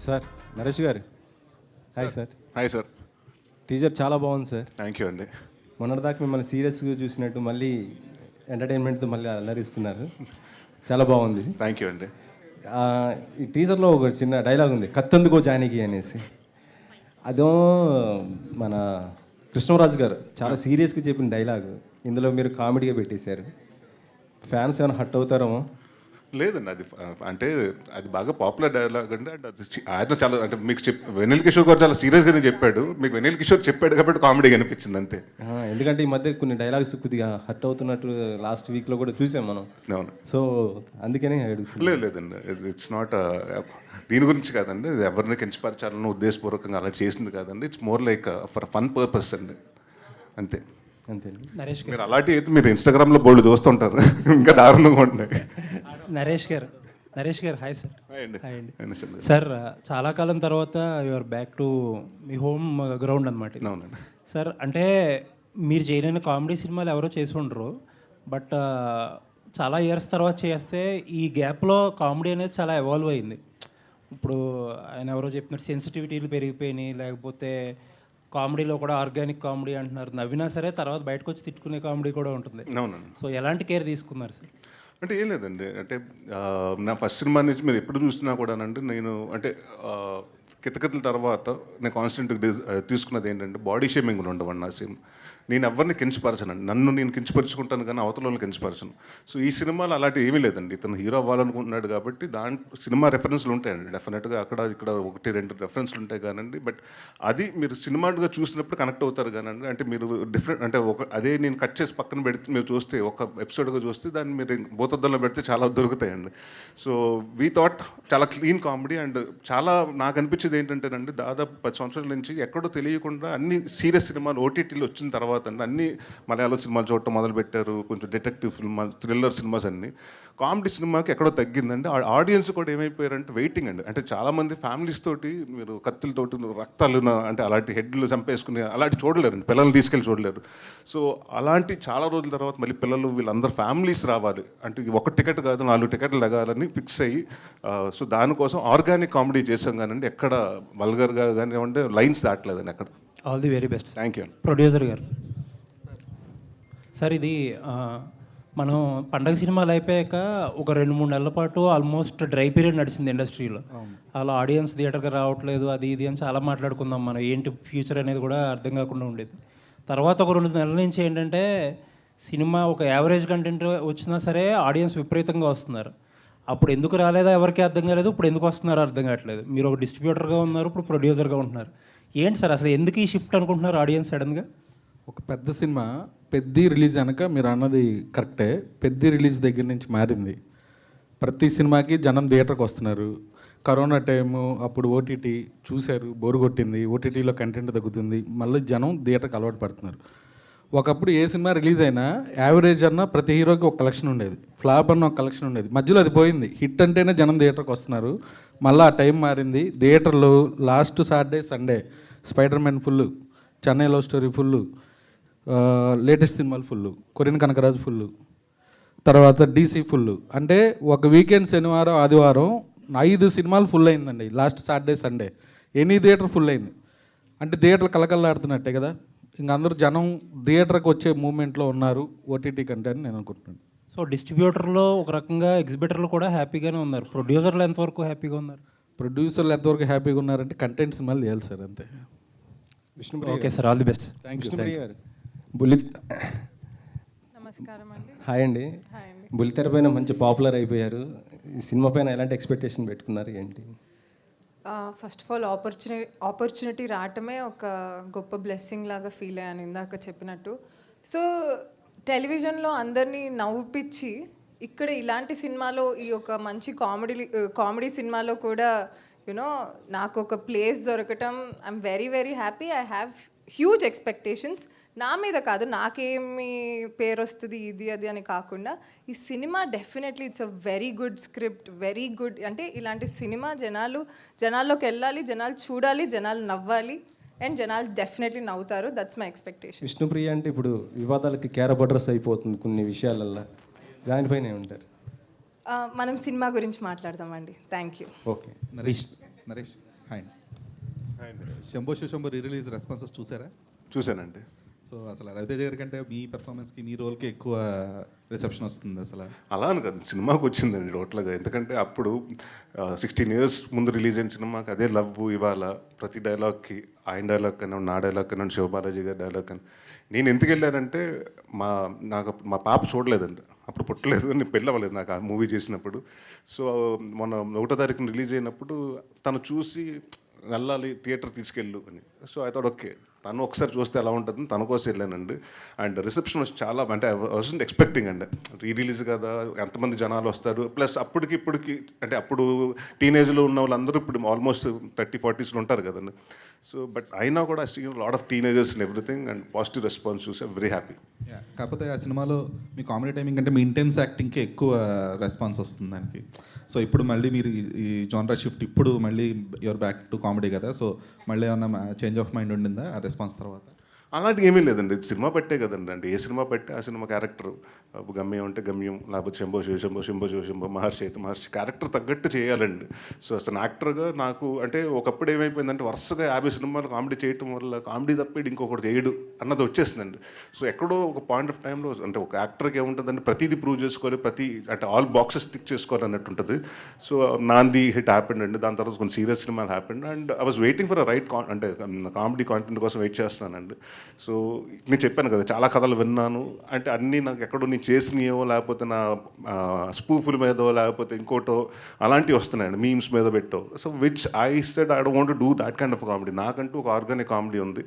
Sir Naresh గారు hi sir. Hi sir. Teaser చాలా బాగుంది సార్. థ్యాంక్ యూ అండి. మొన్నటిదాకా మిమ్మల్ని సీరియస్గా చూసినట్టు మళ్ళీ ఎంటర్టైన్మెంట్తో మళ్ళీ అల్లరిస్తున్నారు. చాలా బాగుంది. థ్యాంక్ యూ అండి. ఈ టీజర్లో ఒక చిన్న డైలాగ్ ఉంది, కత్తందుకో జానకి అనేసి. అదో మన కృష్ణరాజు గారు చాలా సీరియస్గా చెప్పిన డైలాగ్ ఇందులో మీరు కామెడీగా పెట్టేశారు. ఫ్యాన్స్ ఏమైనా హట్ అవుతారేమో. లేదండి, అది అంటే అది బాగా పాపులర్ డైలాగ్ అండి. అండ్ అది ఆయన చాలా అంటే మీకు వెన్నెల కిషోర్ గారు చాలా సీరియస్గానే చెప్పాడు. మీకు వెన్నెల కిషోర్ చెప్పాడు కాబట్టి కామెడీ అనిపించింది అంతే. ఎందుకంటే ఈ మధ్య కొన్ని డైలాగ్స్ కొద్దిగా హట్ అవుతున్నట్టు లాస్ట్ వీక్లో కూడా చూసాం మనం. అవును. సో అందుకనే అడుగుతున్నాను. లేదండి, ఇట్స్ నాట్ దీని గురించి కాదండి. ఇది ఎవరిని కించపరచాలని ఉద్దేశపూర్వకంగా అలా చేసింది కాదండి. It's more like for fun purpose అండి, అంతే. అంతే. నరేష్ మీరు అలాంటి అయితే మీరు ఇన్స్టాగ్రామ్లో బోల్డ్ చూస్తుంటారు, ఇంకా దారుణంగా ఉంటాయి. నరేష్ గారు హాయ్ సార్. హాయ్ అండి. సార్ చాలా కాలం తర్వాత your back to me home ground అనమాట. అవునండి సార్, అంటే మీరు చేయలేని కామెడీ సినిమాలు ఎవరో చేసి ఉండరు, బట్ చాలా ఇయర్స్ తర్వాత చేస్తే ఈ గ్యాప్లో కామెడీ అనేది చాలా ఎవాల్వ్ అయింది. ఇప్పుడు ఆయన ఎవరో చెప్పినట్టు సెన్సిటివిటీలు పెరిగిపోయినాయి, లేకపోతే కామెడీలో కూడా ఆర్గానిక్ కామెడీ అంటున్నారు. నవ్వినా సరే తర్వాత బయటకు వచ్చి తిట్టుకునే కామెడీ కూడా ఉంటుంది. అవునండి. సో ఎలాంటి కేర్ తీసుకున్నారు సార్? అంటే ఏం లేదండి, అంటే నా ఫస్ట్ సినిమా నుంచి మీరు ఎప్పుడు చూస్తున్నా కూడానంటే నేను అంటే కితకితల తర్వాత నేను కాన్స్టెంట్గా తీసుకున్నది ఏంటంటే బాడీ షేమింగ్ ఉండవండి నా సినిమా. నేను ఎవరిని కించపరచనండి, నన్ను నేను కించపరుచుకుంటాను కానీ అవతల వాళ్ళని కించపరచను. సో ఈ సినిమాలో అలాంటి ఏమీ లేదండి. ఇతను హీరో అవ్వాలనుకుంటున్నాడు కాబట్టి సినిమా రెఫరెన్స్లు ఉంటాయండి డెఫినెట్గా, అక్కడ ఇక్కడ 1-2 రెఫరెన్స్లు ఉంటాయి కానండి. బట్ అది మీరు సినిమాగా చూసినప్పుడు కనెక్ట్ అవుతారు కానండి. అంటే మీరు డిఫరెంట్ అంటే అదే నేను కట్ చేసి పక్కన పెడితే మీరు చూస్తే ఒక ఎపిసోడ్గా చూస్తే దాన్ని మీరు భూతద్దంలో పెడితే చాలా దొరుకుతాయండి. సో వీ థాట్ చాలా క్లీన్ కామెడీ. అండ్ చాలా నాకు అనిపించేది ఏంటంటేనండి, దాదాపు 10 సంవత్సరాల నుంచి ఎక్కడో తెలియకుండా అన్ని సీరియస్ సినిమాలు ఓటీటీలో వచ్చిన తర్వాత అన్ని మలయాళం సినిమాలు చూడటం మొదలుపెట్టారు, కొంచెం డిటెక్టివ్ సినిమా, థ్రిల్లర్ సినిమాస్ అన్ని. కామెడీ సినిమాకి ఎక్కడో తగ్గిందండి. ఆడియన్స్ కూడా ఏమైపోయారంటే వెయిటింగ్ అండి. అంటే చాలామంది ఫ్యామిలీస్ తోటి మీరు కత్తులతోటి రక్తాలు అంటే అలాంటి హెడ్లు చంపేసుకుని అలాంటి చూడలేరండి, పిల్లల్ని తీసుకెళ్ళి చూడలేరు. సో అలాంటి చాలా రోజుల తర్వాత మళ్ళీ పిల్లలు వీళ్ళందరూ ఫ్యామిలీస్ రావాలి అంటే ఒక టికెట్ కాదు 4 టికెట్లు లగాలని ఫిక్స్ అయ్యి సో దానికోసం ఆర్గానిక్ కామెడీ చేసాం కానండి, ఎక్కడ వల్గర్గా కానివ్వండి లైన్స్ దాటలేదండి ఎక్కడ. All the very best. Thank you. Producer గారు సార్, ఇది మనం పండగ సినిమాలు అయిపోయాక ఒక 2-3 నెలల పాటు ఆల్మోస్ట్ డ్రై పీరియడ్ నడిచింది ఇండస్ట్రీలో. అలా ఆడియన్స్ థియేటర్కి రావట్లేదు, అది ఇది అని చాలా మాట్లాడుకుందాం మనం, ఏంటి ఫ్యూచర్ అనేది కూడా అర్థం కాకుండా ఉండేది. తర్వాత ఒక 2 నెలల నుంచి ఏంటంటే సినిమా ఒక యావరేజ్ కంటెంట్ వచ్చినా సరే ఆడియన్స్ విపరీతంగా వస్తున్నారు. అప్పుడు ఎందుకు రాలేదా ఎవరికి అర్థం కాలేదు, ఇప్పుడు ఎందుకు వస్తున్నారో అర్థం కావట్లేదు. మీరు ఒక డిస్ట్రిబ్యూటర్గా ఉన్నారు, ఇప్పుడు ప్రొడ్యూసర్గా ఉంటున్నారు. ఏంటి సార్ అసలు ఎందుకు ఈ షిఫ్ట్ అనుకుంటున్నారు ఆడియన్స్ సడన్గా? ఒక పెద్ద సినిమా పెద్ద రిలీజ్ అనక మీరు అన్నది కరెక్టే, పెద్ద రిలీజ్ దగ్గర నుంచి మారింది. ప్రతి సినిమాకి జనం థియేటర్కి వస్తున్నారు. కరోనా టైము అప్పుడు ఓటీటీ చూశారు, బోరు కొట్టింది, ఓటీటీలో కంటెంట్ తగ్గుతుంది, మళ్ళీ జనం థియేటర్కి అలవాటు పడుతున్నారు. ఒకప్పుడు ఏ సినిమా రిలీజ్ అయినా యావరేజ్ అన్న ప్రతి హీరోకి ఒక కలెక్షన్ ఉండేది, ఫ్లాప్ అన్న ఒక కలెక్షన్ ఉండేది. మధ్యలో అది పోయింది, హిట్ అంటేనే జనం థియేటర్కి వస్తున్నారు. మళ్ళీ ఆ టైం మారింది. థియేటర్లు last Saturday Sunday spider man full, Chennai love story full, latest సినిమాలు ఫుల్, కొరియన్ కనకరాజు ఫుల్, తర్వాత డీసీ ఫుల్. అంటే ఒక వీకెండ్ శనివారం ఆదివారం 5 సినిమాలు ఫుల్ అయిందండి last Saturday Sunday. Any theatre full అయింది అంటే థియేటర్ కలకల్లాడుతున్నట్టే కదా. ఇంక అందరూ జనం థియేటర్కి వచ్చే మూమెంట్లో ఉన్నారు ఓటీటీ కంటే అని నేను అనుకుంటున్నాను. సో డిస్ట్రిబ్యూటర్లో ఒక రకంగా ఎగ్జిబిటర్లు కూడా హ్యాపీగానే ఉన్నారు, ప్రొడ్యూసర్లు ఎంతవరకు హ్యాపీగా ఉన్నారు? ప్రొడ్యూసర్లు ఎంతవరకు హ్యాపీగా ఉన్నారంటే కంటెంట్ సినిమాలు చేయాలి సార్, అంతే. Okay sir, all the best. Thank you. గారు బుల్లి నమస్కారం అండి. హాయ్ అండి. బుల్లితెర పైన మంచి పాపులర్ అయిపోయారు. ఈ సినిమా పైన ఎలాంటి ఎక్స్పెక్టేషన్ పెట్టుకున్నారు ఏంటి? ఫస్ట్ ఆఫ్ ఆల్ ఆపర్చునిటీ రావటమే ఒక గొప్ప బ్లెస్సింగ్ లాగా ఫీల్ అయ్యాను ఇందాక చెప్పినట్టు. సో టెలివిజన్లో అందరినీ నవ్వుపిచ్చి ఇక్కడ ఇలాంటి సినిమాలో ఈ ఒక మంచి కామెడీ సినిమాలో కూడా యునో నాకు ఒక ప్లేస్ దొరకటం I'm very very happy. I have huge expectations. నా మీద కాదు, నాకేమి పేరు వస్తుంది ఇది అది అని కాకుండా ఈ cinema definitely it's a very good script, very good. అంటే ఇలాంటి సినిమా జనాల్లోకి వెళ్ళాలి, జనాలు చూడాలి, జనాలు నవ్వాలి, అండ్ జనాలు డెఫినెట్లీ నవ్వుతారు. That's my expectation. విష్ణుప్రియ అంటే ఇప్పుడు వివాదాలకి క్యారబడ్రస్ అయిపోతుంది కొన్ని విషయాలల్లో, దానిపైన ఏమంటారు? మనం సినిమా గురించి మాట్లాడదామండి. Thank you. Okay Naresh hi Shambho Shambho re release responses చూసారా? చూశానండి. సో అసలు రవితేజ గారి కంటే మీ పెర్ఫార్మెన్స్కి మీ రోల్కి ఎక్కువ రిసెప్షన్ వస్తుంది అసలు. అలా అని కాదు, సినిమాకి వచ్చిందండి టోటల్గా. ఎందుకంటే అప్పుడు 16 years ముందు రిలీజ్ అయిన సినిమాకి అదే లవ్. ఇవాళ ప్రతి డైలాగ్కి ఆయన డైలాగ్ కన్నా, నా డైలాగ్ కన్నా, శివబాలాజీ గారి డైలాగ్ కన్నా నేను ఎందుకు వెళ్ళానంటే నాకు మా పాప చూడలేదండి, అప్పుడు పుట్టలేదు, నేను పెళ్ళి అవ్వలేదు నాకు ఆ మూవీ చేసినప్పుడు. సో మొన్న 1వ తారీఖున రిలీజ్ అయినప్పుడు తను చూసి వెళ్ళాలి థియేటర్ తీసుకెళ్ళు అని. సో ఐ థాట్ ఓకే, తను ఒకసారి చూస్తే ఎలా ఉంటుందని తన కోసం వెళ్ళానండి. అండ్ రిసెప్షన్ వచ్చి చాలా, అంటే ఐ వాజంట్ ఎక్స్పెక్టింగ్ అండి, రీ రిలీజ్ కదా ఎంతమంది జనాలు వస్తారు, ప్లస్ ఇప్పటికి అంటే అప్పుడు టీనేజ్లో ఉన్న వాళ్ళందరూ ఇప్పుడు ఆల్మోస్ట్ 30-40s ఉంటారు కదండి. సో బట్ అయినా కూడా I see lot of teenagers and everything, and positive response చూసి ఐమ్ వెరీ హ్యాపీ. కాకపోతే ఆ సినిమాలో మీ కామెడీ టైమింగ్ అంటే మీ ఇంటెన్స్ యాక్టింగ్కి ఎక్కువ రెస్పాన్స్ వస్తుంది దానికి. సో ఇప్పుడు మళ్ళీ మీరు ఈ జానరా షిఫ్ట్, ఇప్పుడు మళ్ళీ యువర్ బ్యాక్ టు కామెడీ కదా, సో మళ్ళీ ఏమన్నా చేంజ్ ఆఫ్ మైండ్ ఉండిందా ఆ రెస్పాన్స్ తర్వాత? అలాంటివి ఏమీ లేదండి, ఇది సినిమా పట్టే కదండి. అంటే ఏ సినిమా పట్టే ఆ సినిమా క్యారెక్టర్, గమ్యం అంటే గమ్యం, లేకపోతే శంభో శివ శంభో, శంభో శివ శంభో, మహర్షి అయితే మహర్షి, క్యారెక్టర్ తగ్గట్టు చేయాలండి. సో అసలు యాక్టర్గా నాకు అంటే ఒకప్పుడు ఏమైపోయిందంటే వరుసగా 50 సినిమాలు కామెడీ చేయటం వల్ల కామెడీ తప్పేది ఇంకొకటి చేయడు అన్నది వచ్చేసిందండి. సో ఎక్కడో ఒక పాయింట్ ఆఫ్ టైంలో అంటే ఒక యాక్టర్కి ఏముంటుందంటే ప్రతిదీ ప్రూవ్ చేసుకోవాలి, అంటే ఆల్ బాక్సెస్ టిక్ చేసుకోవాలి అన్నట్టు ఉంటుంది. సో నాంది హిట్ హ్యాపెండ్ అండి, దాని తర్వాత కొన్ని సీరియస్ సినిమాలు happened, and I was waiting for right అంటే కామెడీ కాంటెంట్ కోసం వెయిట్ చేస్తున్నానండి. సో నేను చెప్పాను కదా చాలా కథలు విన్నాను, అంటే అన్నీ నాకు ఎక్కడో నేను చేసినయో, లేకపోతే నా స్పూఫుల మీదో, లేకపోతే ఇంకోటో అలాంటివి వస్తున్నాయండి, మీమ్స్ మీద పెట్టో. So which I said I don't want to do that kind of comedy. నాకంటూ ఒక ఆర్గానిక్ కామెడీ ఉంది,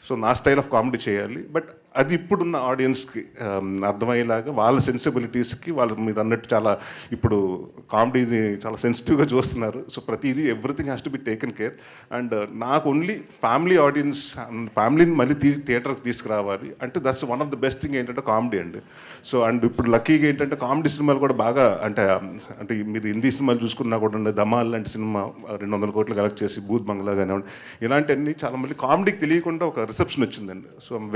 సో నా స్టైల్ ఆఫ్ కామెడీ చేయాలి. బట్ అది ఇప్పుడున్న ఆడియన్స్కి అర్థమయ్యేలాగా, వాళ్ళ సెన్సిబిలిటీస్కి, వాళ్ళు మీరు అన్నట్టు చాలా ఇప్పుడు కామెడీని చాలా సెన్సిటివ్గా చూస్తున్నారు. సో ప్రతిదీ everything has to be taken care. And నాకు ఓన్లీ ఫ్యామిలీ ఆడియన్స్, ఫ్యామిలీని మళ్ళీ థియేటర్కి తీసుకురావాలి అంటే that's one of the best thing ఏంటంటే కామెడీ అండి. సో అండ్ ఇప్పుడు లక్కీగా ఏంటంటే కామెడీ సినిమాలు కూడా బాగా అంటే మీరు హిందీ సినిమాలు చూసుకున్నా కూడా ధమాల్ లాంటి సినిమా 200 కోట్లు కలెక్ట్ చేసి, భూత్ బంగ్లా కానివ్వండి, ఇలాంటివన్నీ చాలా మంది కామెడీకి తెలియకుండా ఒక రిసెప్షన్ వచ్చిందండి. So I'm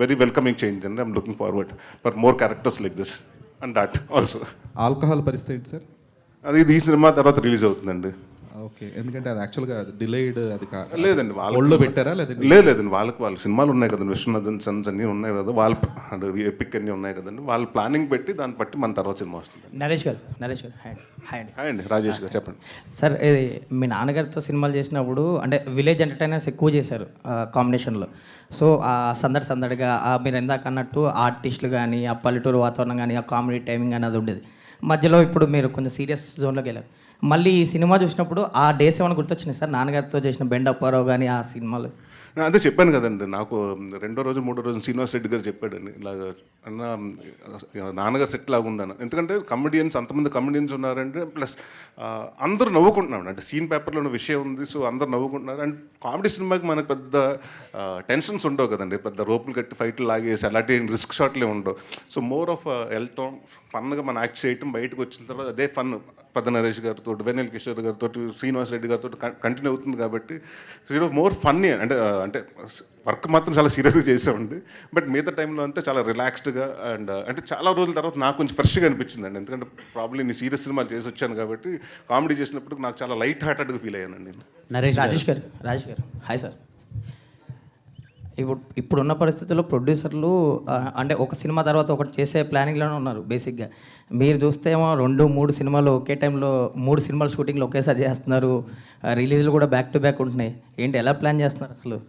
very welcoming change, and I'm looking forward for more characters like this and that also. Alcohol పరిస్థితి సార్ అది ఈ సినిమా తర్వాత రిలీజ్ అవుతుందండి. ఓకే, ఎందుకంటే అది యాక్చువల్గా డిలేడ్, అది లేదండి వాళ్ళలో పెట్టారా లేదండి? లేదండి, వాళ్ళ సినిమాలు ఉన్నాయి కదండి, విశ్వనాథన్ సన్స్ అన్నీ ఉన్నాయి కదా, వాళ్ళ ఎపిక్ అన్నీ ఉన్నాయి కదండి, వాళ్ళు ప్లానింగ్ పెట్టి దాన్ని బట్టి మన తర్వాత సినిమా వస్తుంది. నరేష్ గారు హాయ్ అండి రాజేష్ గారు చెప్పండి. సార్, ఇది మీ నాన్నగారితో సినిమాలు చేసినప్పుడు అంటే విలేజ్ ఎంటర్టైనర్స్ ఎక్కువ చేశారు కాంబినేషన్లో. సో ఆ సందడిగా మీరు ఇందాక అన్నట్టు ఆర్టిస్టులు కానీ, ఆ పల్లెటూరు వాతావరణం కానీ, ఆ కామెడీ టైమింగ్ అనేది ఉండేది. మధ్యలో ఇప్పుడు మీరు కొంచెం సీరియస్ జోన్లోకి వెళ్ళారు. మళ్ళీ ఈ సినిమా చూసినప్పుడు ఆ డేస్ ఏమైనా గుర్తొచ్చినాయి సార్, నాన్నగారితో చేసిన బెండ్ అప్పారావు కానీ ఆ సినిమాలు? అదే చెప్పాను కదండి, నాకు 2వ రోజు 3వ రోజు శ్రీనివాస్ రెడ్డి గారు చెప్పాడండి ఇలాగ, అన్న నాన్నగారు సెట్ లాగా ఉందన్న. ఎందుకంటే అంతమంది కమెడియన్స్ ఉన్నారంటే, ప్లస్ అందరూ నవ్వుకుంటున్నాం అంటే సీన్ పేపర్లో ఉన్న విషయం ఉంది, సో అందరు నవ్వుకుంటున్నారు. అండ్ కామెడీ సినిమాకి మనకు పెద్ద టెన్షన్స్ ఉండవు కదండి, పెద్ద రోపులు కట్టి ఫైట్లు లాగేసి అలాంటి రిస్క్ షాట్లే ఉండవు. సో మోర్ ఆఫ్ వెళ్తాం ఫన్గా మనం యాక్ట్ చేయటం, బయటకు వచ్చిన తర్వాత అదే ఫన్ పెద్ద నరేష్ గారితో, వెన్నెల కిషోర్ గారితో, శ్రీనివాస్ రెడ్డి గారితో కంటిన్యూ అవుతుంది. కాబట్టి మోర్ ఫన్నీ అంటే వర్క్ మాత్రం చాలా సీరియస్గా చేసామండి, బట్ మిగతా టైంలో అంతా చాలా రిలాక్స్డ్గా అండ్ అంటే చాలా రోజుల తర్వాత నాకు కొంచెం ఫ్రెష్గా అనిపించిందండి. ఎందుకంటే ప్రాబ్లీ నేను సీరియస్ సినిమాలు చేసి వచ్చాను కాబట్టి కామెడీ చేసినప్పుడు నాకు చాలా లైట్ హార్టెడ్గా ఫీల్ అయ్యానండి నేను. రాజేష్ గారు హాయ్ సార్. ఇప్పుడున్న పరిస్థితుల్లో ప్రొడ్యూసర్లు అంటే ఒక సినిమా తర్వాత ఒకటి చేసే ప్లానింగ్లోనే ఉన్నారు బేసిక్గా. మీరు చూస్తే ఏమో 2-3 సినిమాలు ఒకే టైంలో 3 సినిమాలు షూటింగ్లు ఒకేసారి చేస్తున్నారు, రిలీజ్లు కూడా బ్యాక్ టు బ్యాక్ ఉంటున్నాయి. ఏంటి, ఎలా ప్లాన్ చేస్తున్నారు అసలు?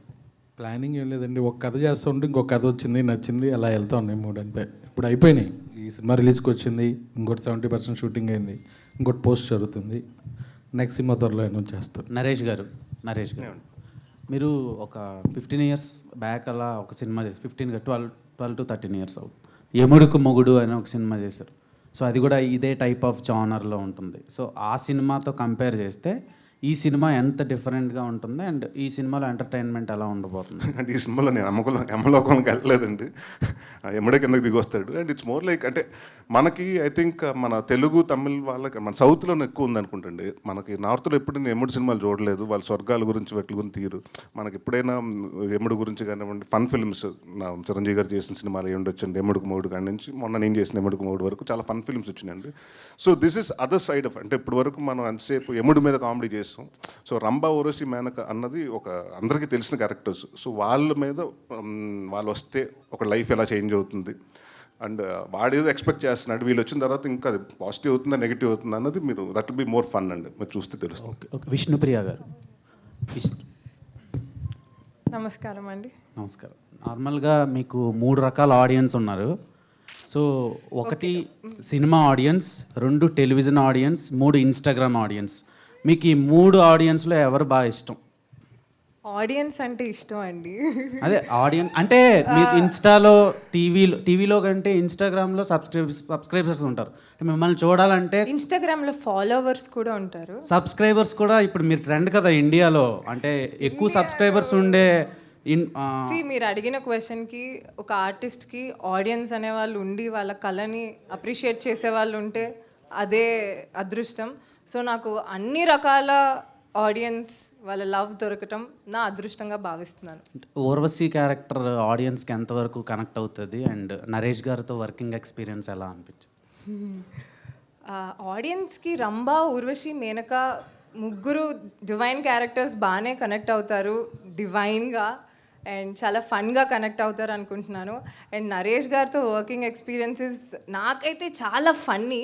ప్లానింగ్ ఏం లేదండి, ఒక కథ చేస్తుంటే ఇంకొక కథ వచ్చింది, నచ్చింది, అలా వెళ్తా ఉన్నాయి 3 అంతే. ఇప్పుడు అయిపోయినాయి, ఈ సినిమా రిలీజ్కి వచ్చింది, ఇంకోటి 70% షూటింగ్ అయింది, ఇంకోటి పోస్ట్ జరుగుతుంది, నెక్స్ట్ సినిమా త్వరలో అనౌన్స్ చేస్తారు. నరేష్ గారు మీరు ఒక 15 years బ్యాక్ అలా ఒక సినిమా చేసి 12 to 13 years అవుతుంది, యముడుకు మొగుడు అని ఒక సినిమా చేశారు. సో అది కూడా ఇదే టైప్ ఆఫ్ జానర్లో ఉంటుంది. సో ఆ సినిమాతో కంపేర్ చేస్తే ఈ సినిమా ఎంత డిఫరెంట్గా ఉంటుంది అండ్ ఈ సినిమాలో ఎంటర్టైన్మెంట్ ఎలా ఉండబోతుంది? అంటే ఈ సినిమాలో నేను యమలోకంకి వెళ్ళలేదండి, ఎమ్మడే కిందకి దిగి వస్తాడు. అండ్ ఇట్స్ మోర్ లైక్ అంటే మనకి ఐ థింక్ మన తెలుగు తమిళ్ వాళ్ళకి, మన సౌత్లో ఎక్కువ ఉంది అనుకుంటండి, మనకి నార్త్లో ఎప్పుడు నేను ఎముడు సినిమాలు చూడలేదు. వాళ్ళ స్వర్గాల గురించి వెట్ల గురించి తీరు, మనకి ఎప్పుడైనా ఎముడు గురించి కానివ్వండి, ఫన్ ఫిల్మ్స్ నా చిరంజీవి గారు చేసిన సినిమాలు ఏమి ఉండొచ్చండి, ఎముడుకు మూడు కాడి నుంచి మొన్న నేను చేసిన ఎముడుకు మూడు వరకు చాలా ఫన్ ఫిల్మ్స్ వచ్చినాయండి. So this is other side of, అంటే ఇప్పటి వరకు మనం ఎంతసేపు ఎముడు మీద కామెడీ చేస్తాం, సో రంభా ఊర్వశి మేనక అన్నది ఒక అందరికీ తెలిసిన క్యారెక్టర్స్. సో వాళ్ళ మీద వాళ్ళు వస్తే ఒక లైఫ్ ఎలా చేంజ్ అవుతుంది అండ్ వాడేదో ఎక్స్పెక్ట్ చేస్తున్నాడు, వీళ్ళు వచ్చిన తర్వాత ఇంకా అది పాజిటివ్ అవుతుందా నెగిటివ్ అవుతుందా అన్నది మీరు that will be more fun అండి, మీరు చూస్తే తెలుస్తుంది. ఓకే ఓకే, విష్ణుప్రియ గారు. నమస్కారం అండి. నమస్కారం. నార్మల్గా మీకు 3 రకాల ఆడియన్స్ ఉన్నారు. So 1 cinema audience, 2 television audience, 3 Instagram audience. మీకు ఈ 3 ఆడియన్స్లో ఎవరు బాగా ఇష్టం? ఆడియన్స్ అంటే ఇష్టం అండి. అదే ఆడియన్స్ అంటే మీకు ఇన్స్టాలో టీవీలో కంటే ఇన్స్టాగ్రామ్లో సబ్స్క్రైబర్స్ ఉంటారు. మిమ్మల్ని చూడాలంటే ఇన్స్టాగ్రామ్లో ఫాలోవర్స్ కూడా ఉంటారు. సబ్స్క్రైబర్స్ కూడా ఇప్పుడు మీరు ట్రెండ్ కదా ఇండియాలో, అంటే ఎక్కువ సబ్స్క్రైబర్స్ ఉండే మీరు అడిగిన క్వశ్చన్కి ఒక ఆర్టిస్ట్కి ఆడియన్స్ అనేవాళ్ళు ఉండి వాళ్ళ కళని అప్రిషియేట్ చేసే వాళ్ళు ఉంటే అదే అదృష్టం. సో నాకు అన్ని రకాల ఆడియన్స్ వాళ్ళ లవ్ దొరకటం నా అదృష్టంగా భావిస్తున్నాను. ఊర్వశి క్యారెక్టర్ ఆడియన్స్కి ఎంతవరకు కనెక్ట్ అవుతుంది అండ్ నరేష్ గారితో వర్కింగ్ ఎక్స్పీరియన్స్ ఎలా అనిపించింది? ఆడియన్స్కి రంభా, ఊర్వశి, మేనక ముగ్గురు డివైన్ క్యారెక్టర్స్ బాగానే కనెక్ట్ అవుతారు, డివైన్గా అండ్ చాలా ఫన్గా కనెక్ట్ అవుతారు అనుకుంటున్నాను. అండ్ నరేష్ గారితో వర్కింగ్ ఎక్స్పీరియన్సెస్ నాకైతే చాలా ఫన్నీ,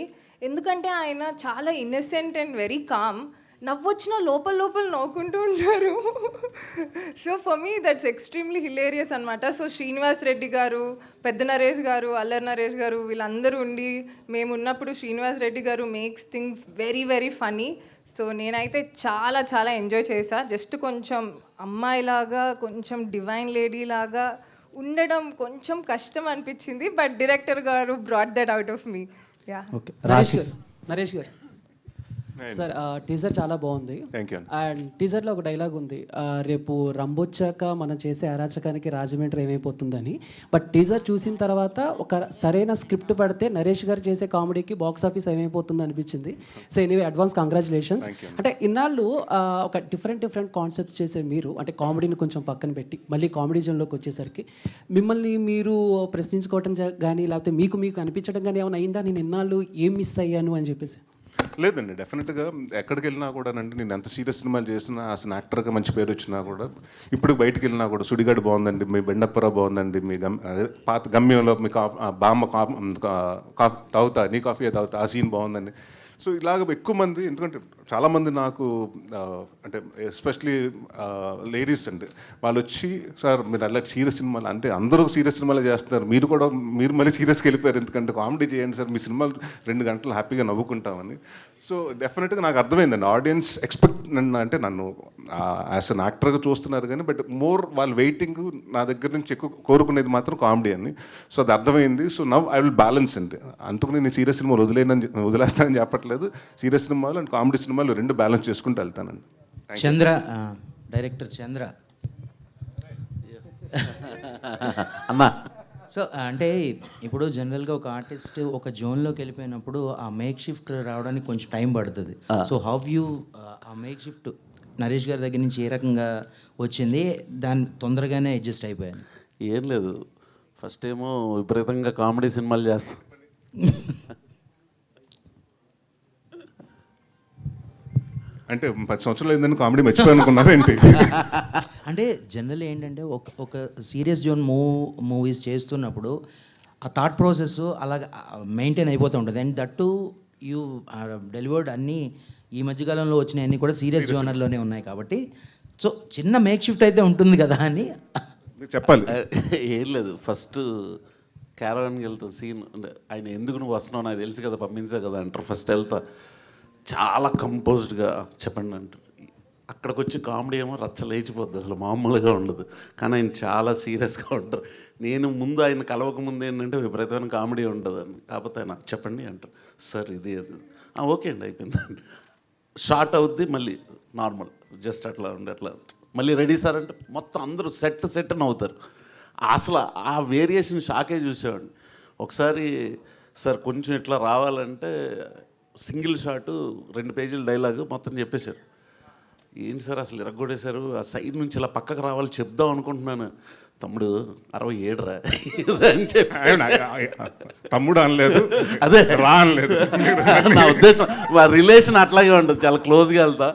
ఎందుకంటే ఆయన చాలా ఇన్నసెంట్ అండ్ వెరీ కామ్. నవ్వొచ్చిన లోపల నవ్వుకుంటూ ఉంటారు. So for me that's extremely hilarious అనమాట. సో శ్రీనివాస్ రెడ్డి గారు, పెద్ద నరేష్ గారు, అల్లరి నరేష్ గారు వీళ్ళందరూ ఉండి మేము ఉన్నప్పుడు శ్రీనివాస్ రెడ్డి గారు makes things very very funny. So నేనైతే చాలా చాలా ఎంజాయ్ చేశా. జస్ట్ కొంచెం అమ్మాయిలాగా కొంచెం డివైన్ లేడీ లాగా ఉండడం కొంచెం కష్టం అనిపించింది, బట్ డైరెక్టర్ గారు brought that out of me. Yeah. Okay, Naresh గారు సార్ టీజర్ చాలా బాగుంది. Thank you. అండ్ టీజర్లో ఒక డైలాగ్ ఉంది, రేపు రంబొచ్చాక మనం చేసే అరాచకానికి రాజమండ్రి ఏమైపోతుందని. బట్ టీజర్ చూసిన తర్వాత ఒక సరైన స్క్రిప్ట్ పడితే నరేష్ గారు చేసే కామెడీకి బాక్స్ ఆఫీస్ ఏమైపోతుంది అనిపించింది. So anyway advance congratulations. అంటే ఇన్నాళ్ళు ఒక డిఫరెంట్ కాన్సెప్ట్ చేసే మీరు, అంటే కామెడీని కొంచెం పక్కన పెట్టి మళ్ళీ కామెడీ జోన్లోకి వచ్చేసరికి మిమ్మల్ని మీరు ప్రశ్నించుకోవటం కానీ లేకపోతే మీకు అనిపించడం కానీ ఏమైనా అయిందా, నేను ఇన్నాళ్ళు ఏం మిస్ అయ్యాను అని చెప్పేసి? లేదండి, డెఫినెట్గా ఎక్కడికి వెళ్ళినా కూడా అంటే నేను ఎంత సీరియస్ సినిమాలు చేసినా అసలు యాక్టర్గా మంచి పేరు వచ్చినా కూడా ఇప్పుడు బయటికి వెళ్ళినా కూడా సుడిగాడు బాగుందండి, మీ బెండప్పరా బాగుందండి, మీ అదే పాత గమ్యంలో మీ బామ్మ తాగుతా నీ కాఫీ తాగుతా ఆ సీన్ బాగుందండి. సో ఇలాగ ఎక్కువ మంది, ఎందుకంటే చాలామంది నాకు అంటే ఎస్పెషలీ లేడీస్ అండి, వాళ్ళు వచ్చి సార్ మీరు అలా సీరియస్ సినిమాలు అంటే అందరూ సీరియస్ సినిమాలు చేస్తున్నారు, మీరు మళ్ళీ సీరియస్కి వెళ్ళిపోయారు, ఎందుకంటే కామెడీ చేయండి సార్, మీ సినిమాలు 2 గంటలు హ్యాపీగా నవ్వుకుంటామని. సో డెఫినెట్గా నాకు అర్థమైందండి ఆడియన్స్ ఎక్స్పెక్ట్ అంటే నన్ను యాజ్ అన్ యాక్టర్గా చూస్తున్నారు కానీ బట్ మోర్ వాళ్ళు వెయిటింగ్ నా దగ్గర నుంచి ఎక్కువ కోరుకునేది మాత్రం కామెడీ అని. సో అది అర్థమైంది. So now I will balance అండి, అందుకు నేను సీరియస్ సినిమాలు వదిలేస్తానని చెప్పట్లేదు, సీరియస్ సినిమాలు అండ్ కామెడీ సినిమాలు 2 బ్యాలెన్స్ చేసుకుంటూ వెళ్తానండి. చంద్ర, డైరెక్టర్ చంద్ర అమ్మా. సో అంటే ఇప్పుడు జనరల్గా ఒక ఆర్టిస్ట్ ఒక జోన్లోకి వెళ్ళిపోయినప్పుడు ఆ మేక్ షిఫ్ట్ రావడానికి కొంచెం టైం పడుతుంది. సో హౌ యూ ఆ మేక్ షిఫ్ట్ నరేష్ గారి దగ్గర నుంచి ఏ రకంగా వచ్చింది, దాన్ని తొందరగానే అడ్జస్ట్ అయిపోయాను? ఏం లేదు, ఫస్ట్ ఏమో విపరీతంగా కామెడీ సినిమాలు చేస్తాం. అంటే 10 సంవత్సరాలు అయిందని కామెడీ మర్చిపోయానుకున్నారా ఏంటి? అంటే జనరల్ ఏంటంటే ఒక సీరియస్ జోన్ మూవీస్ చేస్తున్నప్పుడు ఆ థాట్ ప్రాసెస్ అలాగ మెయింటైన్ అయిపోతూ ఉంటుంది. అండ్ దట్టు యూ డెలివర్డ్ అన్నీ ఈ మధ్యకాలంలో వచ్చినాయన్నీ కూడా సీరియస్ జోనర్లోనే ఉన్నాయి కాబట్టి సో చిన్న మేక్ షిఫ్ట్ అయితే ఉంటుంది కదా అని చెప్పాలి. ఏం లేదు, ఫస్ట్ క్యారవాన్కి వెళ్తా సీన్, ఆయన ఎందుకు నువ్వు వస్తున్నావు నాకు తెలుసు కదా పంపించా కదా అంటారు. ఫస్ట్ వెళ్తా చాలా కంపోజ్డ్గా చెప్పండి అంటారు. అక్కడికి వచ్చి కామెడీ ఏమో రచ్చ లేచిపోద్ది, అసలు మామూలుగా ఉండదు. కానీ ఆయన చాలా సీరియస్గా ఉంటారు. నేను ముందు ఆయన కలవక ముందు ఏంటంటే విపరీతమైన కామెడీ ఉంటుందని, కాకపోతే ఆయన చెప్పండి అంటారు, సార్ ఇది అది ఓకే అండి అయిపోయిందండి. షార్ట్ అవుద్ది, మళ్ళీ నార్మల్ జస్ట్ అట్లా ఉండి అట్లా మళ్ళీ రెడీ సార్ అంటే మొత్తం అందరూ సెట్ నవ్వుతారు. అసలు ఆ వేరియేషన్ షాకే చూసేవాడిని. ఒకసారి సార్ కొంచెం ఇట్లా రావాలంటే సింగిల్ షాటు 2 పేజీల డైలాగు మొత్తం చెప్పేశారు. ఏంటి సార్ అసలు ఇరగొడేశారు, ఆ సైడ్ నుంచి ఇలా పక్కకు రావాలి చెప్దాం అనుకుంటున్నాను. తమ్ముడు 67 రా అని చెప్పి తమ్ముడు అనలేదు, అదే రా అనలేదు. నా ఉద్దేశం మా రిలేషన్ అట్లాగే ఉంటుంది, చాలా క్లోజ్గా వెళ్తా.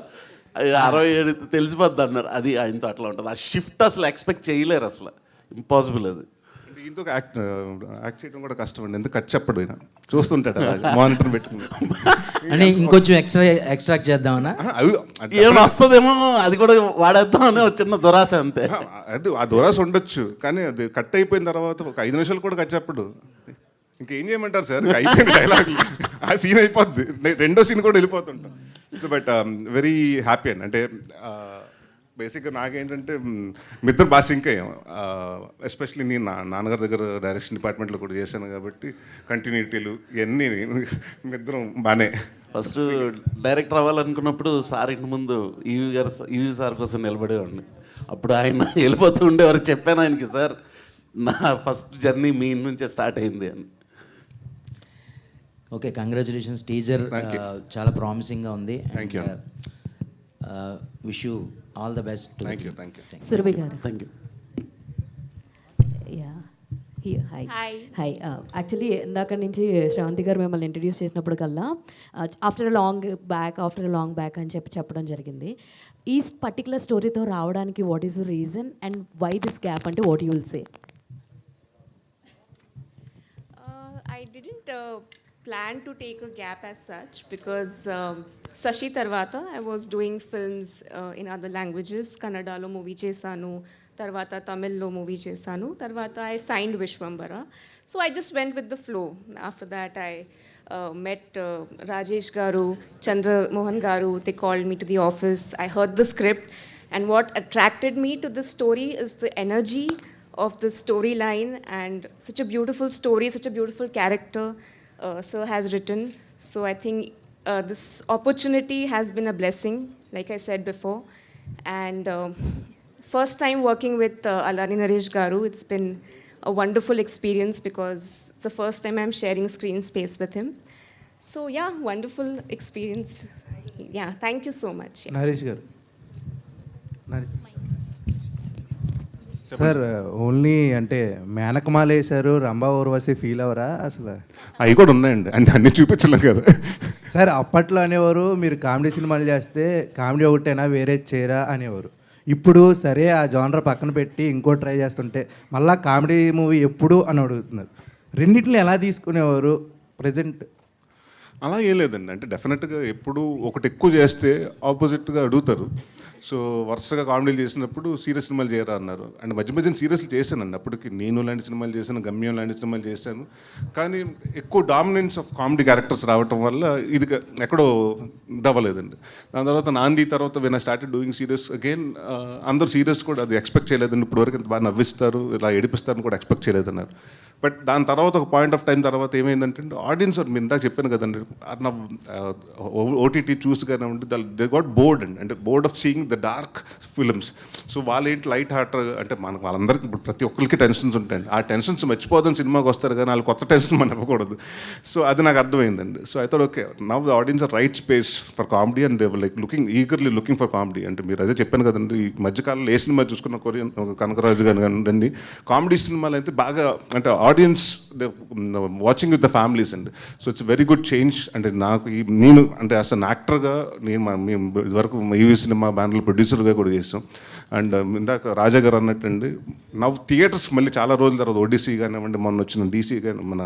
అది 67 తెలిసిపోద్ది అన్నారు. అది ఆయనతో అట్లా ఉంటుంది. ఆ షిఫ్ట్ అసలు ఎక్స్పెక్ట్ చేయలేరు, అసలు ఇంపాసిబుల్ అది. దీంతో యాక్ట్ చేయడం కూడా కష్టం అండి, ఎందుకు ఖర్చు చెప్పడు ఆయన చూస్తుంటాడు మానిటర్ పెట్టుకుని. అంటే ఇంకొంచెం ఎక్స్ట్రాక్ట్ చేద్దామన్నా, ఏమైనా వస్తుందేమో అది కూడా వాడేద్దామని ఒక చిన్న దురాశ అంతే. అది ఆ దురాశ ఉండొచ్చు, కానీ అది కట్ అయిపోయిన తర్వాత ఒక 5 నిమిషాలు కూడా ఖర్చు చెప్పడు. ఇంకేం చేయమంటారు సార్, అయిపోయింది డైలాగ్, ఆ సీన్ అయిపోద్ది, రెండో సీన్ కూడా వెళ్ళిపోతుంటాం. సో బట్ వెరీ హ్యాపీ అండి. అంటే బేసిక్గా నాకేంటంటే మీ ఇద్దరు బాగా సింక్ అయ్యాం. ఎస్పెషలీ నేను నాన్నగారి దగ్గర డైరెక్షన్ డిపార్ట్మెంట్లో కూడా చేశాను కాబట్టి కంటిన్యూటీలు ఇవన్నీ మీ ఇద్దరం బాగానే. ఫస్ట్ డైరెక్టర్ అవ్వాలనుకున్నప్పుడు సార్ ఇంటి ముందు ఈవీ సార్ కోసం నిలబడేవాడిని. అప్పుడు ఆయన వెళ్ళిపోతూ ఉండేవారు. చెప్పాను ఆయనకి, సార్ నా ఫస్ట్ జర్నీ మీ నుంచే స్టార్ట్ అయింది అని. Okay, congratulations. టీజర్ చాలా ప్రామిసింగ్గా ఉంది. Thank you. Wish you all the best. Thank you. Surabhi garu. Thank you. Hi. Actually ఇందాక నుంచి శ్రవంతి గారు మిమ్మల్ని ఇంట్రడ్యూస్ చేసినప్పుడు కల్లా ఆఫ్టర్ లాంగ్ బ్యాక్ అని చెప్పడం జరిగింది. ఈ పర్టికులర్ స్టోరీతో రావడానికి what is the reason and why this gap అంటే what you will say? I didn't plan to take a gap as such because Sashi Tarvata, I was doing films in other languages. Kannadalo movie chesanu, Tarvata Tamillo movie chesanu, Tarvata I signed Vishwambara. So I just went with the flow. After that I met Rajesh Garu, Chandra Mohan Garu. They called me to the office. I heard the script, and what attracted me to this story is the energy of the storyline and such a beautiful story, such a beautiful character Sir has written. So I think this opportunity has been a blessing, like I said before. And first time working with Alani Naresh Garu, it's been a wonderful experience because it's the first time I'm sharing screen space with him. So yeah, wonderful experience. Yeah, thank you so much. Yeah. Naresh Garu. Sir only అంటే మేనకమాల వేశారు, Rambha Urvashi feel అవరా అసలు? అవి కూడా ఉన్నాయండి, అంటే అన్ని చూపించలేం కదా సార్. అప్పట్లో అనేవారు మీరు కామెడీ సినిమాలు చేస్తే కామెడీ ఒకటేనా వేరే చేయరా అనేవారు. ఇప్పుడు సరే ఆ జానర్ పక్కన పెట్టి ఇంకో ట్రై చేస్తుంటే మళ్ళీ కామెడీ మూవీ ఎప్పుడు అని అడుగుతున్నారు. రెండింటిని ఎలా తీసుకునేవారు ప్రజెంట్? అలా ఏం లేదండి, అంటే డెఫినెట్గా ఎప్పుడు ఒకటి ఎక్కువ చేస్తే ఆపోజిట్గా అడుగుతారు. సో వరుసగా కామెడీలు చేసినప్పుడు సీరియస్ సినిమాలు చేయరా అన్నారు. అండ్ మధ్య మధ్యన సీరియస్లు చేశానండి. అప్పటికి నేను లాంటి సినిమాలు చేశాను, గమ్యం లాంటి సినిమాలు చేశాను. కానీ ఎక్కువ డామినెన్స్ ఆఫ్ కామెడీ క్యారెక్టర్స్ రావటం వల్ల ఇది ఎక్కడో దవ్వలేదండి. దాని తర్వాత నాంది తర్వాత when I started doing serious again, అందరూ సీరియస్ కూడా అది ఎక్స్పెక్ట్ చేయలేదండి. ఇప్పటివరకు ఇంత బాగా నవ్విస్తారు, ఇలా ఏడిపిస్తారని కూడా ఎక్స్పెక్ట్ చేయలేదన్నారు. బట్ దాని తర్వాత ఒక పాయింట్ ఆఫ్ టైం తర్వాత ఏమైందంటే ఆడియన్స్ మీరు ఇందాక చెప్పాను కదండి, నా ఓటీటీ చూసి కానివ్వండి, దే గాట్ బోర్డ్ అండి, అంటే board of seeing the dark films. So వాళ్ళు ఏంటి లైట్ హార్ట్, అంటే మనకు వాళ్ళందరికీ ఇప్పుడు ప్రతి ఒక్కరికి టెన్షన్స్ ఉంటాయండి. ఆ టెన్షన్స్ మర్చిపోదని సినిమాకి వస్తారు కానీ వాళ్ళు కొత్త టెన్షన్ మనం ఇవ్వకూడదు. సో అది నాకు అర్థమైందండి. So I thought okay, now the audience are right space for comedy and they like eagerly looking for comedy. అంటే మీరు అదే చెప్పాను కదండి, ఈ మధ్యకాలంలో ఏ సినిమా చూసుకున్న కొరియన్ కనకరాజు గారు కానివ్వండి, కామెడీ సినిమాలు అయితే బాగా అంటే audience watching with the families అండి. So it's very good change. అంటే నాకు నేను అంటే యాజ్ అన్ యాక్టర్గా మేము ఇదివరకు ఈవీ సినిమా బ్యానర్లో ప్రొడ్యూసర్గా కూడా చేసాం. అండ్ ఇందాక రాజా గారు అన్నట్టండి, నా థియేటర్స్ మళ్ళీ చాలా రోజుల తర్వాత ఓడిసీ కానివ్వండి, మొన్న వచ్చిన డీసీ కానీ మన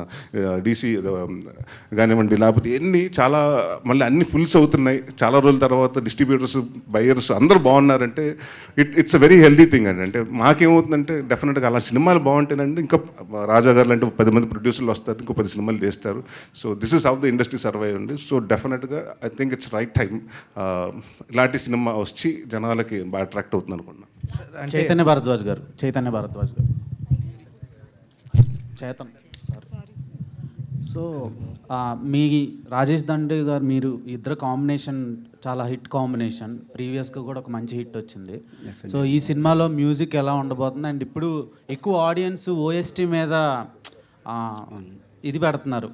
డీసీ కానివ్వండి, లేకపోతే ఎన్ని చాలా మళ్ళీ అన్ని ఫుల్స్ అవుతున్నాయి చాలా రోజుల తర్వాత. డిస్ట్రిబ్యూటర్స్, బయర్స్ అందరూ బాగున్నారంటే it's a very healthy thing అండి. అంటే మాకేమవుతుందంటే డెఫినెట్గా అలా సినిమాలు బాగుంటేనండి ఇంకా రాజా గారు అంటే 10 మంది ప్రొడ్యూసర్లు వస్తారు, ఇంకో 10 సినిమాలు చేస్తారు. So this is how the industry survive అండి. సో డెఫినెట్గా I think it's right time ఇలాంటి సినిమా వచ్చి జనాలకి బాగా అట్రాక్ట్ అవుతుంది అనుకున్నాను. చైతన్య భారద్వాజ్ గారు సో మీ రాజేష్ దండే గారు మీరు ఇద్దరు కాంబినేషన్ చాలా హిట్ కాంబినేషన్. ప్రీవియస్గా కూడా ఒక మంచి హిట్ వచ్చింది. సో ఈ సినిమాలో మ్యూజిక్ ఎలా ఉండబోతుంది? అండ్ ఇప్పుడు ఎక్కువ ఆడియన్స్ ఓఎస్టీ మీద ఇది పెడుతున్నారు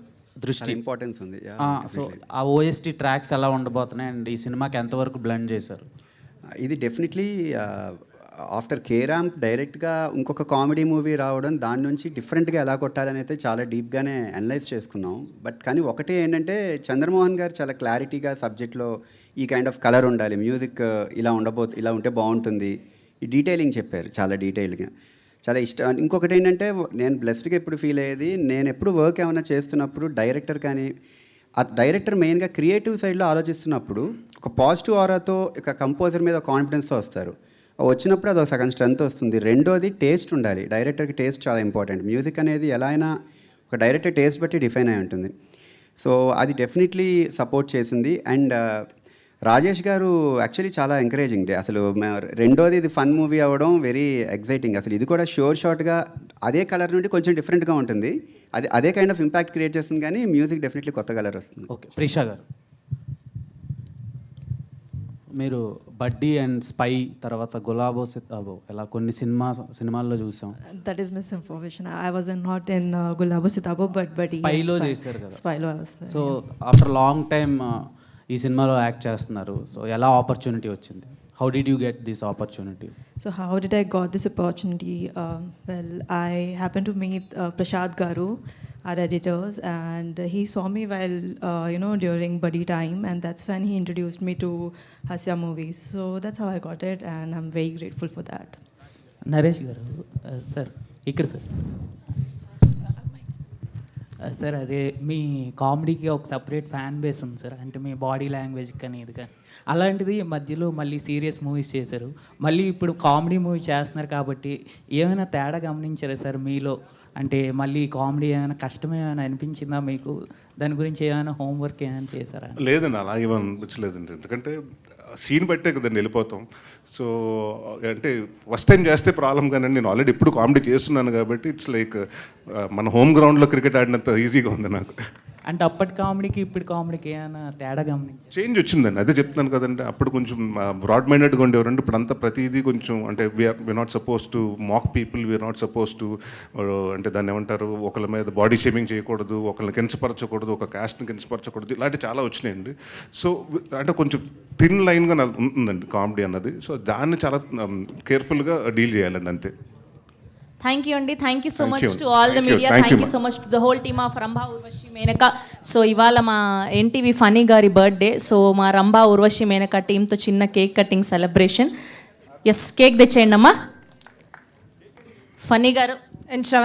దృష్టి, ఇంపార్టెన్స్ ఉంది. సో ఆ ఓఎస్టీ ట్రాక్స్ ఎలా ఉండబోతున్నాయి అండ్ ఈ సినిమాకి ఎంతవరకు బ్లెండ్ చేశారు? ఇది డెఫినెట్లీ ఆఫ్టర్ కేరాంప్ డైరెక్ట్గా ఇంకొక కామెడీ మూవీ రావడం, దాని నుంచి డిఫరెంట్గా ఎలా కొట్టాలని అయితే చాలా డీప్గానే అనలైజ్ చేసుకున్నాం. బట్ కానీ ఒకటే ఏంటంటే చంద్రమోహన్ గారు చాలా క్లారిటీగా సబ్జెక్ట్లో ఈ కైండ్ ఆఫ్ కలర్ ఉండాలి, మ్యూజిక్ ఇలా ఉంటే బాగుంటుంది, ఈ డీటెయిలింగ్ చెప్పారు చాలా డీటెయిల్గా, చాలా ఇష్టం. ఇంకొకటి ఏంటంటే నేను బ్లెస్డ్గా ఎప్పుడు ఫీల్ అయ్యేది, నేను ఎప్పుడు వర్క్ ఏమైనా చేస్తున్నప్పుడు డైరెక్టర్ కానీ ఆ డైరెక్టర్ మెయిన్గా క్రియేటివ్ సైడ్లో ఆలోచిస్తున్నప్పుడు ఒక పాజిటివ్ ఆరాతో ఒక కంపోజర్ మీద కాన్ఫిడెన్స్తో వస్తారు. వచ్చినప్పుడు అది ఒక సగం స్ట్రెంత్ వస్తుంది. రెండోది టేస్ట్ ఉండాలి. డైరెక్టర్కి టేస్ట్ చాలా ఇంపార్టెంట్. మ్యూజిక్ అనేది ఎలా అయినా ఒక డైరెక్టర్ టేస్ట్ బట్టి డిఫైన్ అయి ఉంటుంది. సో అది డెఫినెట్లీ సపోర్ట్ చేసింది. అండ్ రాజేష్ గారు యాక్చువల్లీ చాలా ఎంకరేజింగ్. అసలు రెండోది ఇది ఫన్ మూవీ అవ్వడం వెరీ ఎగ్జైటింగ్. అసలు ఇది కూడా షార్ట్గా అదే కలర్ నుండి కొంచెం డిఫరెంట్గా ఉంటుంది. అదే కైండ్ ఆఫ్ ఇంపాక్ట్ క్రియేట్ చేస్తుంది, కానీ మ్యూజిక్ డెఫినెట్లీ కొత్త కలర్ వస్తుంది. ఓకే, ప్రిషా గారు, మీరు బడ్డీ అండ్ స్పై తర్వాత గులాబో సితాబో ఇలా కొన్ని సినిమాల్లో చూసాం. That is misinformation. I was not in Gulabo Sitabo, but స్పైలో చేశారు కదా. స్పైలో I was there. So after long time ఈ సినిమాలో యాక్ట్ చేస్తున్నారు. సో ఎలా ఆపర్చునిటీ వచ్చింది? How did you get this opportunity? So how did I got this opportunity? Well, I happened to meet Prashad Garu, our editors, and he saw me while during buddy time, and that's when he introduced me to Hasya movies. So that's how I got it, and I'm very grateful for that. Naresh గారు sir, ఇక్కడ sir sir, అదే మీ కామెడీకి ఒక separate fan base ఉంది sir, అంటే మీ body language కానీ ఇది కానీ. అలాంటిది మధ్యలో మళ్ళీ సీరియస్ మూవీస్ చేశారు, మళ్ళీ ఇప్పుడు కామెడీ మూవీ చేస్తున్నారు కాబట్టి ఏమైనా తేడా గమనించారా సార్ మీలో? అంటే మళ్ళీ కామెడీ ఏమైనా కష్టమేమైనా అనిపించిందా మీకు? దాని గురించి ఏమైనా హోంవర్క్ ఏమైనా చేశారా? లేదండి, అలాగే అనిపించలేదండి. ఎందుకంటే సీన్ బట్టే కదండి వెళ్ళిపోతాం. సో అంటే ఫస్ట్ టైం చేస్తే ప్రాబ్లం కానీ నేను ఆల్రెడీ ఇప్పుడు కామెడీ చేస్తున్నాను కాబట్టి ఇట్స్ లైక్ మన హోమ్ గ్రౌండ్లో క్రికెట్ ఆడినంత ఈజీగా ఉంది నాకు. అంటే అప్పటి కామెడీకి ఇప్పుడు కామెడీకి ఏమైనా తేడా గమనించారు? చేంజ్ వచ్చిందండి, అదే చెప్తున్నాను కదండి. అప్పుడు కొంచెం బ్రాడ్ మైండెడ్గా ఉండేవారండి. ఇప్పుడు అంతా ప్రతిదీ కొంచెం అంటే we're not suppose to mock people, we're not suppose to అంటే దాన్ని ఏమంటారు, ఒకళ్ళ మీద బాడీ షేమింగ్ చేయకూడదు, ఒకళ్ళని కించపరచకూడదు, ఒక క్యాస్ట్ని కించపరచకూడదు, ఇలాంటివి చాలా వచ్చినాయండి. సో అంటే కొంచెం థిన్ లైన్గా ఉంటుందండి కామెడీ అన్నది. సో దాన్ని చాలా కేర్ఫుల్గా డీల్ చేయాలండి, అంతే. థ్యాంక్ యూ అండి. Thank you so much to all the media. Thank you so much to the whole team of Rambha Urvashi Menaka. So ఇవాళ మా ఎన్టీవీ ఫనీ గారి బర్త్డే. సో మా రంభా ఉర్వశి మేనక టీంతో చిన్న cake cutting celebration. Yes, cake తెచ్చేయండి అమ్మా. ఫనీ గారు అండ్ శ్రవణ్